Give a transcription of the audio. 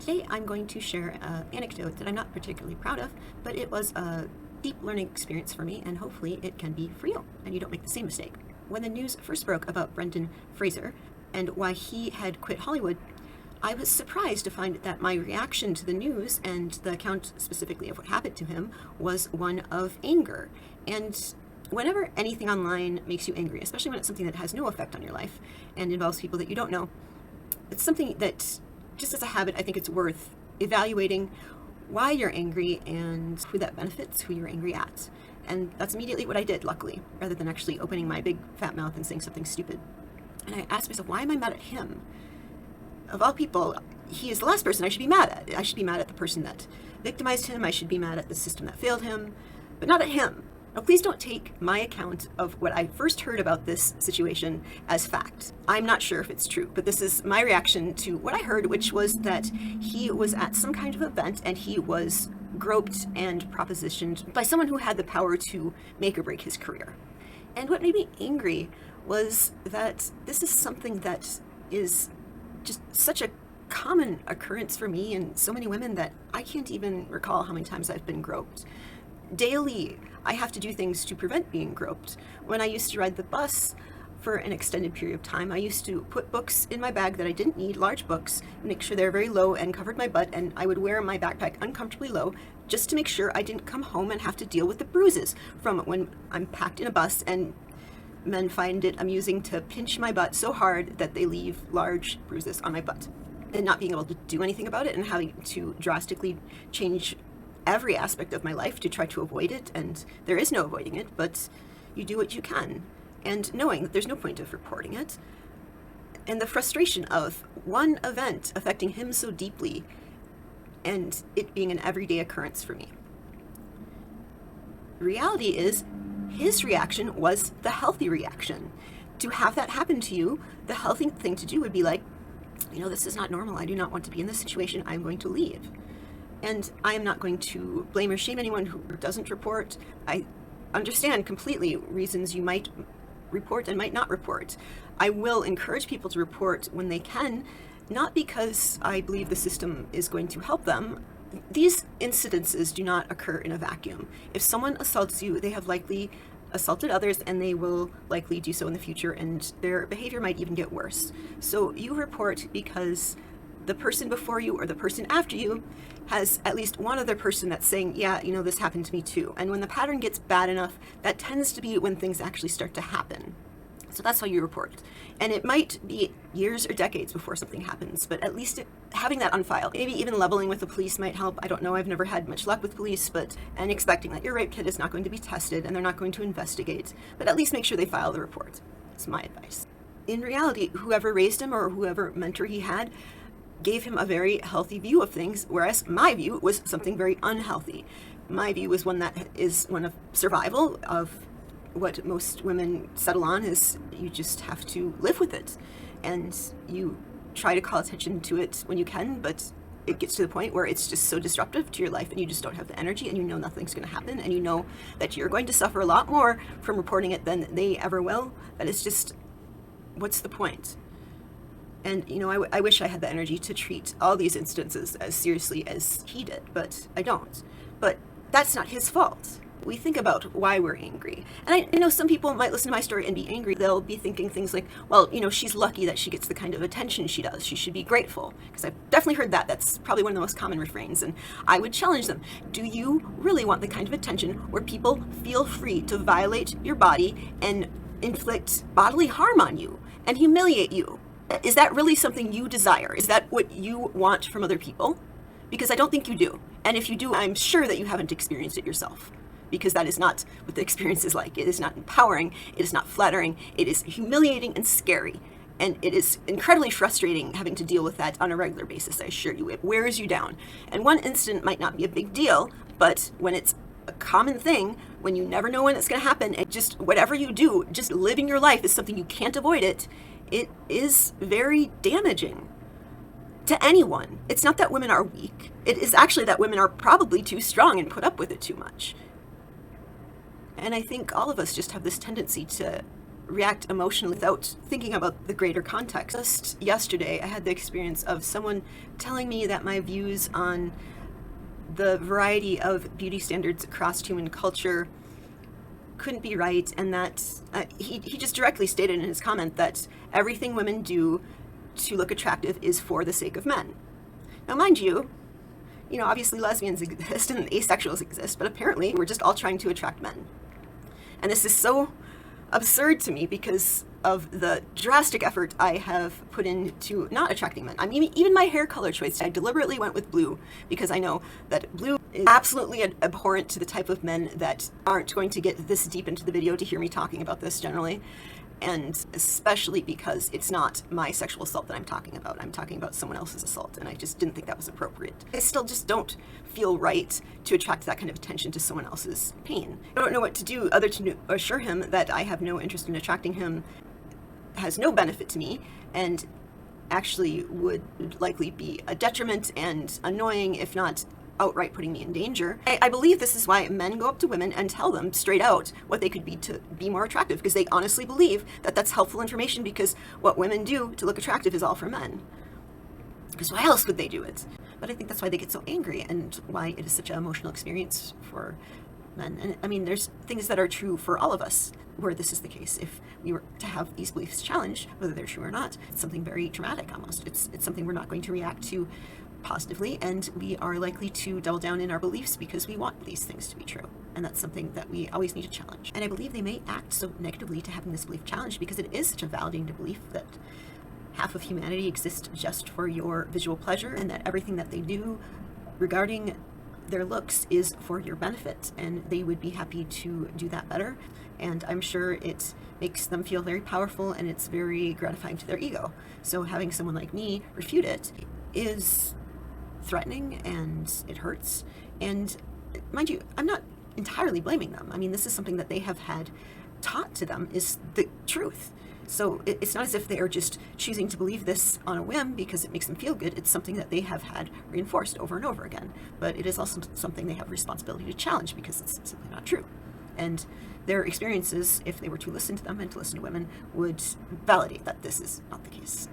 Today I'm going to share an anecdote that I'm not particularly proud of, but it was a deep learning experience for me, and hopefully it can be for you, and you don't make the same mistake. When the news first broke about Brendan Fraser and why he had quit Hollywood, I was surprised to find that my reaction to the news and the account specifically of what happened to him was one of anger. And whenever anything online makes you angry, especially when it's something that has no effect on your life and involves people that you don't know, it's something that, just as a habit, I think it's worth evaluating why you're angry and who that benefits, who you're angry at. And that's immediately what I did, luckily, rather than actually opening my big fat mouth and saying something stupid. And I asked myself, why am I mad at him? Of all people, he is the last person I should be mad at. I should be mad at the person that victimized him. I should be mad at the system that failed him, but not at him. Now, please don't take my account of what I first heard about this situation as fact. I'm not sure if it's true, but this is my reaction to what I heard, which was that he was at some kind of event and he was groped and propositioned by someone who had the power to make or break his career. And what made me angry was that this is something that is just such a common occurrence for me and so many women that I can't even recall how many times I've been groped. Daily, I have to do things to prevent being groped. When I used to ride the bus for an extended period of time, I used to put books in my bag that I didn't need, large books, make sure they're very low and covered my butt, and I would wear my backpack uncomfortably low just to make sure I didn't come home and have to deal with the bruises from when I'm packed in a bus and men find it amusing to pinch my butt so hard that they leave large bruises on my butt. And not being able to do anything about it and having to drastically change every aspect of my life to try to avoid it, and there is no avoiding it, but you do what you can, and knowing that there's no point of reporting it, and the frustration of one event affecting him so deeply and it being an everyday occurrence for me. The reality is, his reaction was the healthy reaction. To have that happen to you, the healthy thing to do would be like, this is not normal. I do not want to be in this situation. I'm going to leave. And I am not going to blame or shame anyone who doesn't report. I understand completely reasons you might report and might not report. I will encourage people to report when they can, not because I believe the system is going to help them. These incidences do not occur in a vacuum. If someone assaults you, they have likely assaulted others, and they will likely do so in the future, and their behavior might even get worse. So you report because the person before you or the person after you has at least one other person that's saying, yeah, this happened to me too. And when the pattern gets bad enough, that tends to be when things actually start to happen. So that's how you report. And it might be years or decades before something happens, but at least having that on file, maybe even leveling with the police might help. I don't know, I've never had much luck with police, and expecting that your rape kit is not going to be tested and they're not going to investigate, but at least make sure they file the report. That's my advice. In reality, whoever raised him or whoever mentor he had gave him a very healthy view of things, whereas my view was something very unhealthy. My view was one that is one of survival, of what most women settle on is you just have to live with it. And you try to call attention to it when you can, but it gets to the point where it's just so disruptive to your life and you just don't have the energy, and nothing's going to happen, and that you're going to suffer a lot more from reporting it than they ever will. That is just, what's the point? And, I wish I had the energy to treat all these instances as seriously as he did, but I don't. But that's not his fault. We think about why we're angry. And I know some people might listen to my story and be angry. They'll be thinking things like, well, she's lucky that she gets the kind of attention she does. She should be grateful. Because I've definitely heard that. That's probably one of the most common refrains. And I would challenge them. Do you really want the kind of attention where people feel free to violate your body and inflict bodily harm on you and humiliate you? Is that really something you desire? Is that what you want from other people? Because I don't think you do. And if you do, I'm sure that you haven't experienced it yourself. Because that is not what the experience is like. It is not empowering. It is not flattering. It is humiliating and scary. And it is incredibly frustrating having to deal with that on a regular basis, I assure you. It wears you down. And one incident might not be a big deal, but when it's a common thing, when you never know when it's going to happen, and just whatever you do, just living your life is something you can't avoid it is very damaging to anyone. It's not that women are weak. It is actually that women are probably too strong and put up with it too much. And I think all of us just have this tendency to react emotionally without thinking about the greater context. Just yesterday, I had the experience of someone telling me that my views on the variety of beauty standards across human culture couldn't be right, and that he just directly stated in his comment that everything women do to look attractive is for the sake of men. Now, mind you, obviously lesbians exist and asexuals exist, but apparently we're just all trying to attract men. And this is so absurd to me because of the drastic effort I have put into not attracting men. I mean, even my hair color choice, I deliberately went with blue because I know that blue is absolutely abhorrent to the type of men that aren't going to get this deep into the video to hear me talking about this generally. And especially because it's not my sexual assault that I'm talking about. I'm talking about someone else's assault, and I just didn't think that was appropriate. I still just don't feel right to attract that kind of attention to someone else's pain. I don't know what to do other to assure him that I have no interest in attracting him, has no benefit to me, and actually would likely be a detriment and annoying, if not outright putting me in danger. I believe this is why men go up to women and tell them straight out what they could be to be more attractive, because they honestly believe that that's helpful information, because what women do to look attractive is all for men. Because why else would they do it? But I think that's why they get so angry and why it is such an emotional experience for men. And I mean, there's things that are true for all of us where this is the case. If we were to have these beliefs challenged, whether they're true or not, it's something very traumatic almost. It's something we're not going to react to positively, and we are likely to double down in our beliefs because we want these things to be true, and that's something that we always need to challenge. And I believe they may act so negatively to having this belief challenged because it is such a validating belief that half of humanity exists just for your visual pleasure, and that everything that they do regarding their looks is for your benefit, and they would be happy to do that better. And I'm sure it makes them feel very powerful, and it's very gratifying to their ego. So having someone like me refute it is threatening, and it hurts. And mind you, I'm not entirely blaming them. I mean, this is something that they have had taught to them is the truth. So it's not as if they are just choosing to believe this on a whim because it makes them feel good. It's something that they have had reinforced over and over again. But it is also something they have a responsibility to challenge because it's simply not true. And their experiences, if they were to listen to them and to listen to women, would validate that this is not the case.